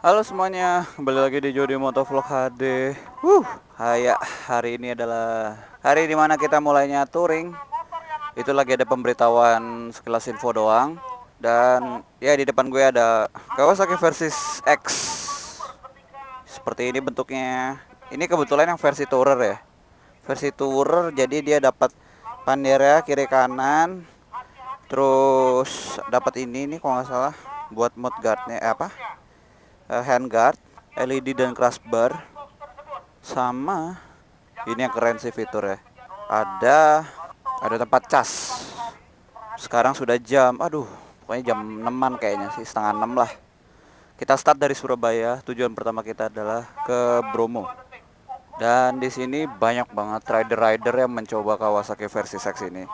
Halo semuanya, kembali lagi di Jody Motovlog HD. Hari ini adalah hari dimana kita mulainya touring. Itu lagi ada pemberitahuan sekelas info doang. Dan ya di depan gue ada Kawasaki Versys X. Seperti ini bentuknya. Ini kebetulan yang versi tourer ya. Versi tourer, jadi dia dapat Pandera kiri kanan. Terus dapat ini kalau nggak salah buat mudguardnya handguard, LED dan crossbar, sama ini yang keren sih fiturnya. Ada tempat cas. Sekarang sudah pokoknya jam 6-an kayaknya sih, setengah 6 lah. Kita start dari Surabaya. Tujuan pertama kita adalah ke Bromo. Dan di sini banyak banget rider-rider yang mencoba Kawasaki Versys X ini.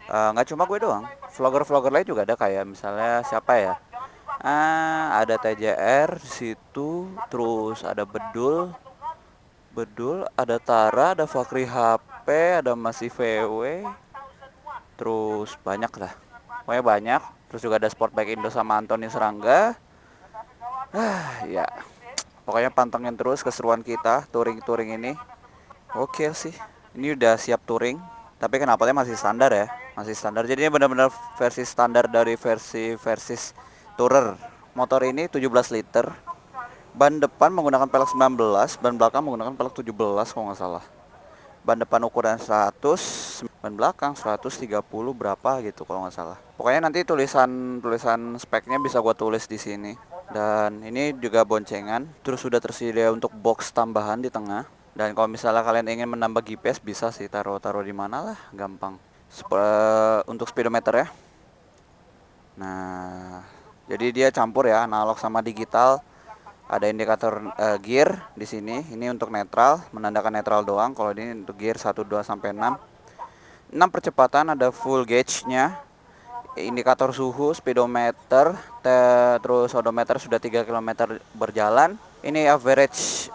Nggak cuma gue doang, vlogger-vlogger lain juga ada, kayak misalnya siapa ya? Ada TJR di situ, terus ada Bedul, ada Tara, ada Fakri HP, ada Masih VW, terus banyak lah, pokoknya banyak. Terus juga ada Sportbike Indo sama Antoni Serangga. Ya, pokoknya pantengin terus keseruan kita touring ini. Oke sih, ini udah siap touring, tapi knalpotnya masih standar ya, masih standar. Jadi ini benar-benar versi standar dari versi Versys Tourer. Motor ini 17 liter. Ban depan menggunakan pelek 19, ban belakang menggunakan pelek 17 kalau nggak salah. Ban depan ukuran 100, ban belakang 130 berapa gitu kalau nggak salah. Pokoknya nanti tulisan speknya bisa gua tulis di sini. Dan ini juga boncengan, terus sudah tersedia untuk box tambahan di tengah. Dan kalau misalnya kalian ingin menambah GPS bisa sih taruh di mana lah, gampang. Untuk speedometer ya. Nah, jadi dia campur ya, analog sama digital. Ada indikator gear di sini. Ini untuk netral, menandakan netral doang. Kalau ini untuk gear 1, 2 sampai 6. 6 percepatan, ada full gauge-nya. Indikator suhu, speedometer, terus odometer sudah 3 km berjalan. Ini average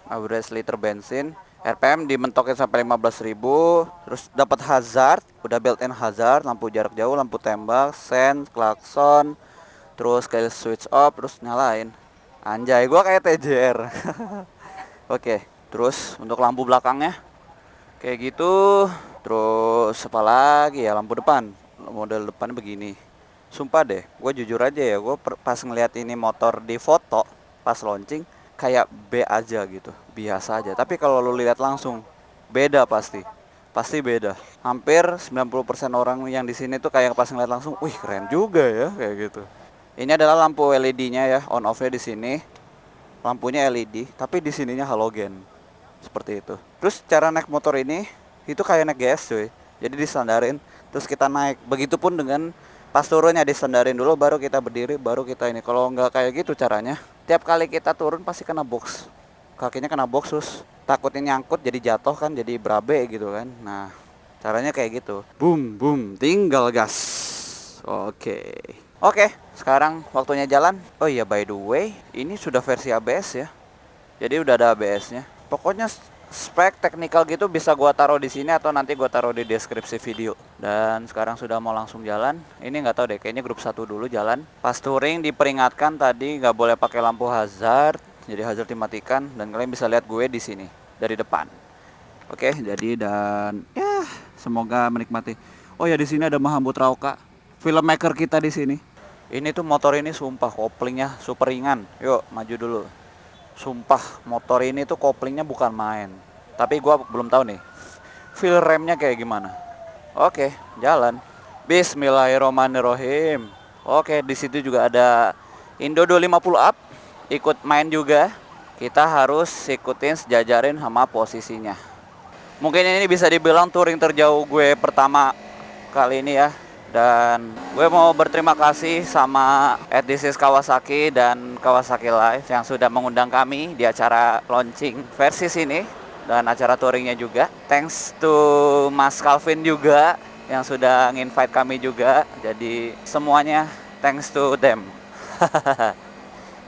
average liter bensin. RPM dimentokin sampai 15.000. Terus dapat hazard, udah built-in hazard, lampu jarak jauh, lampu tembak, sen, klakson, terus kayak switch off, terus nyalain. Anjay, gua kayak TJR. Oke, terus untuk lampu belakangnya kayak gitu. Terus apa lagi ya, lampu depan, model depan begini. Sumpah deh, gue jujur aja ya, gue pas ngeliat ini motor di foto pas launching kayak B aja gitu, biasa aja. Tapi kalau lu lihat langsung beda, pasti beda. Hampir 90% orang yang di sini tuh kayak pas ngeliat langsung, wih keren juga ya kayak gitu. Ini adalah lampu LED-nya ya, on off-nya di sini. Lampunya LED, tapi di sininya halogen. Seperti itu. Terus cara naik motor ini itu kayak naik GS cuy. Jadi distandarin, terus kita naik. Begitupun dengan pas turunnya distandarin dulu, baru kita berdiri, baru kita ini. Kalau nggak kayak gitu caranya, tiap kali kita turun pasti kena box. Kakinya kena box, terus takutnya nyangkut jadi jatuh kan, jadi berabe gitu kan. Nah, caranya kayak gitu. Boom, boom, tinggal gas. Oke, sekarang waktunya jalan. Oh iya, by the way, ini sudah versi ABS ya. Jadi udah ada ABS-nya. Pokoknya spek teknikal gitu bisa gua taruh di sini atau nanti gua taruh di deskripsi video. Dan sekarang sudah mau langsung jalan. Ini nggak tahu deh, kayaknya grup 1 dulu jalan. Pas touring diperingatkan tadi nggak boleh pakai lampu hazard. Jadi hazard dimatikan, dan kalian bisa lihat gue di sini dari depan. Oke, jadi dan ya semoga menikmati. Oh ya, di sini ada Mahambut Rauka, filmmaker kita di sini. Ini tuh motor ini sumpah koplingnya super ringan. Yuk maju dulu. Sumpah motor ini tuh koplingnya bukan main. Tapi gua belum tahu nih feel remnya kayak gimana. Oke, jalan. Bismillahirrohmanirrohim. Oke, di situ juga ada Indo 250 up ikut main juga. Kita harus ikutin sejajarin sama posisinya. Mungkin ini bisa dibilang touring terjauh gue pertama kali ini ya. Dan gue mau berterima kasih sama This Kawasaki dan Kawasaki Live yang sudah mengundang kami di acara launching Versys ini dan acara touringnya juga. Thanks to Mas Calvin juga yang sudah nginvite kami juga. Jadi semuanya thanks to them.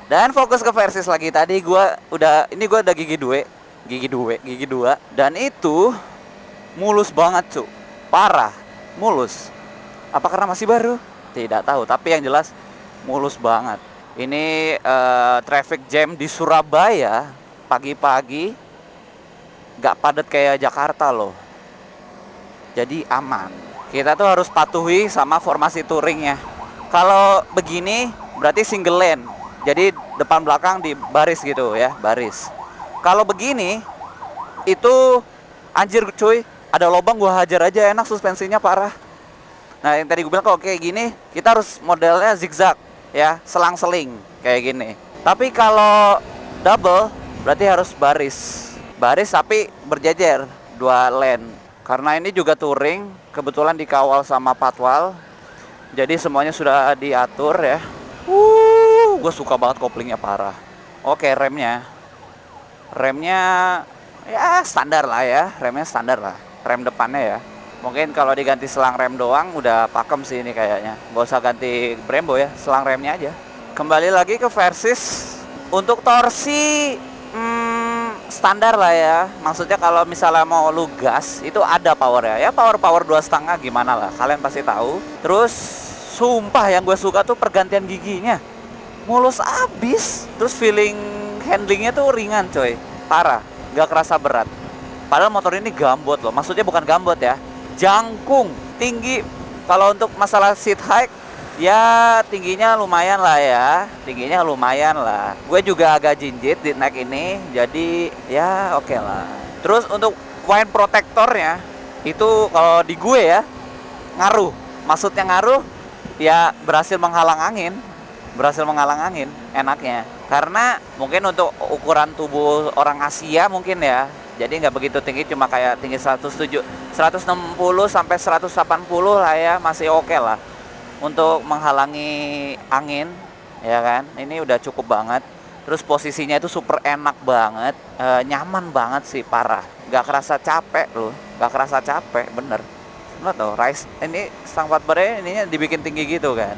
Dan fokus ke Versys lagi. Tadi gue udah gigi dua dan itu mulus banget cuy, parah mulus. Apa karena masih baru? Tidak tahu, tapi yang jelas mulus banget. Ini traffic jam di Surabaya pagi-pagi gak padat kayak Jakarta loh. Jadi aman. Kita tuh harus patuhi sama formasi touringnya. Kalau begini berarti single lane. Jadi depan belakang di baris gitu ya, baris. Kalau begini itu anjir cuy, ada lubang gua hajar aja, enak suspensinya parah. Nah yang tadi gue bilang kalau kayak gini kita harus modelnya zigzag ya, selang-seling kayak gini. Tapi kalau double berarti harus baris tapi berjejer 2 lane. Karena ini juga touring, kebetulan dikawal sama patwal, jadi semuanya sudah diatur ya. Gue suka banget koplingnya parah. Oke, remnya ya standar lah ya, remnya standar lah, rem depannya ya. Mungkin kalau diganti selang rem doang udah pakem sih ini kayaknya. Gak usah ganti Brembo ya, selang remnya aja. Kembali lagi ke Versys. Untuk torsi standar lah ya. Maksudnya kalau misalnya mau lu gas itu ada powernya ya, power 2,5 gimana lah, kalian pasti tahu. Terus sumpah yang gue suka tuh pergantian giginya mulus abis. Terus feeling handlingnya tuh ringan coy, parah, gak kerasa berat. Padahal motor ini gambot loh, maksudnya bukan gambot ya, jangkung tinggi. Kalau untuk masalah seat height ya tingginya lumayan lah ya, gue juga agak jinjit di neck ini, jadi ya oke lah. Terus untuk wind protectornya itu kalau di gue ya ngaruh, maksudnya ngaruh ya, berhasil menghalang angin enaknya. Karena mungkin untuk ukuran tubuh orang Asia mungkin ya, jadi nggak begitu tinggi, cuma kayak tinggi 160 sampai 180 lah ya, masih oke lah untuk menghalangi angin ya kan. Ini udah cukup banget. Terus posisinya itu super enak banget, nyaman banget sih, parah, nggak kerasa capek loh, bener tuh. Rise ini stang 4 barnya ininya dibikin tinggi gitu kan.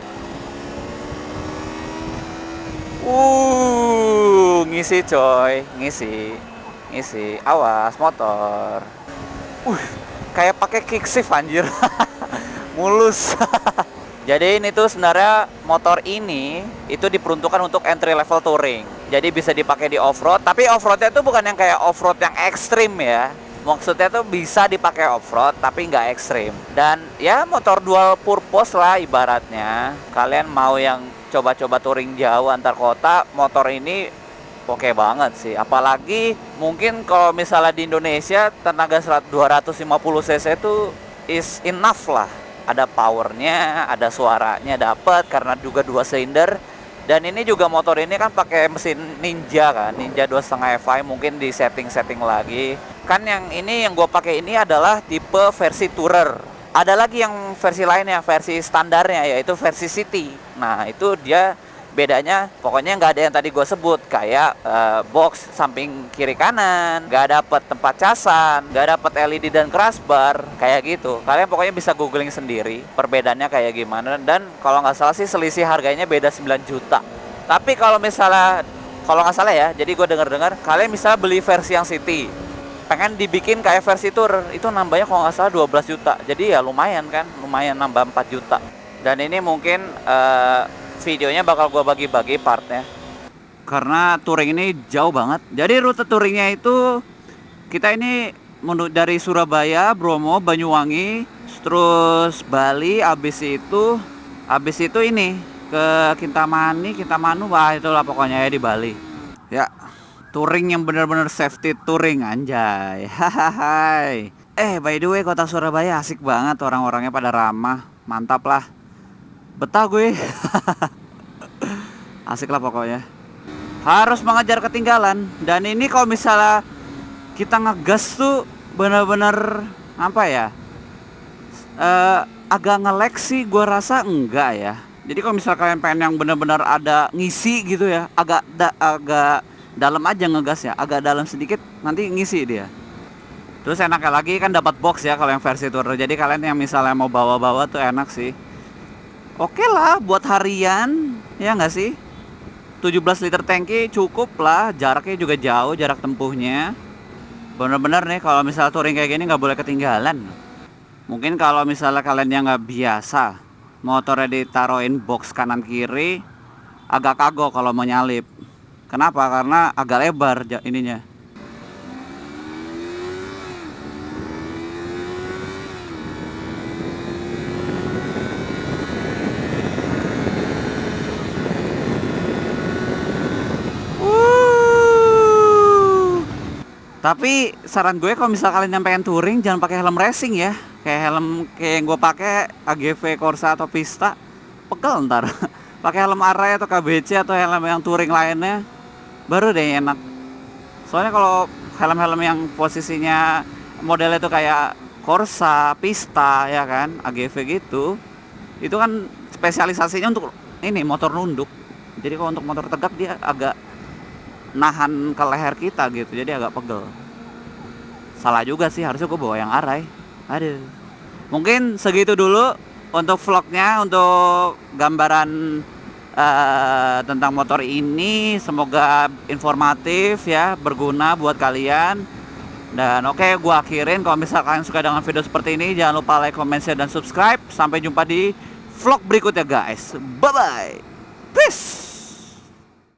Ngisi coy, ngisi. Awas motor. Kayak pakai kick shift anjir. Mulus. Jadi ini tuh sebenarnya motor ini itu diperuntukkan untuk entry level touring. Jadi bisa dipakai di off-road, tapi off-roadnya tuh bukan yang kayak off-road yang ekstrim ya. Maksudnya tuh bisa dipakai off-road tapi nggak ekstrim. Dan ya motor dual purpose lah ibaratnya. Kalian mau yang coba-coba touring jauh antar kota, motor ini oke banget sih. Apalagi mungkin kalau misalnya di Indonesia tenaga 250 cc itu is enough lah. Ada powernya, ada suaranya dapet karena juga 2 silinder. Dan ini juga motor ini kan pakai mesin Ninja kan, Ninja 2,5 FI, mungkin di setting lagi. Kan yang ini yang gue pakai ini adalah tipe versi Tourer. Ada lagi yang versi lainnya, versi standarnya, yaitu versi City. Nah itu dia bedanya, pokoknya nggak ada yang tadi gue sebut, kayak box samping kiri kanan, nggak dapet tempat casan, nggak dapet LED dan crossbar, kayak gitu. Kalian pokoknya bisa googling sendiri perbedaannya kayak gimana. Dan kalau nggak salah sih selisih harganya beda 9 juta. Tapi kalau misalnya, kalau nggak salah ya, jadi gue dengar kalian bisa beli versi yang City, pengen dibikin kayak versi Tour, itu nambahnya kalau nggak salah 12 juta. Jadi ya lumayan kan, lumayan nambah 4 juta. Dan ini mungkin videonya bakal gue bagi-bagi partnya, karena touring ini jauh banget. Jadi rute touringnya itu kita ini dari Surabaya, Bromo, Banyuwangi, terus Bali, abis itu ini ke Kintamani, wah itulah pokoknya ya di Bali. Ya, touring yang benar-benar safety touring anjay. Hai. By the way, kota Surabaya asik banget, orang-orangnya pada ramah, mantap lah. Betah gue. Asik lah pokoknya. Harus mengejar ketinggalan. Dan ini kalau misalnya kita ngegas tuh bener-bener apa ya, agak nge-lag sih, gue rasa enggak ya. Jadi kalau misalnya kalian pengen yang bener-bener ada ngisi gitu ya, agak dalam aja ngegas ya, agak dalam sedikit nanti ngisi dia. Terus enaknya lagi kan dapat box ya kalau yang versi Tour. Jadi kalian yang misalnya mau bawa-bawa tuh enak sih. Oke lah buat harian, ya nggak sih? 17 liter tangki cukup lah, jaraknya juga jauh, jarak tempuhnya. Bener-bener nih kalau misalnya touring kayak gini nggak boleh ketinggalan. Mungkin kalau misalnya kalian yang nggak biasa motornya ditaruhin box kanan kiri, agak kagok kalau mau nyalip. Kenapa? Karena agak lebar ininya. Tapi saran gue kalau misal kalian nyampein touring jangan pakai helm racing ya. Kayak helm kayak yang gue pakai AGV Corsa atau Pista, pegel ntar. Pakai helm Arai atau KBC atau helm yang touring lainnya baru deh enak. Soalnya kalau helm-helm yang posisinya modelnya itu kayak Corsa, Pista ya kan, AGV gitu, itu kan spesialisasinya untuk ini motor nunduk. Jadi kalau untuk motor tegak dia agak nahan ke leher kita gitu, jadi agak pegel. Salah juga sih, harusnya gue bawa yang Arai. Aduh. Mungkin segitu dulu untuk vlognya, untuk gambaran tentang motor ini. Semoga informatif ya, berguna buat kalian. Dan oke, gue akhirin. Kalau misalkan kalian suka dengan video seperti ini, jangan lupa like, comment, share, dan subscribe. Sampai jumpa di vlog berikutnya guys. Bye bye. Peace.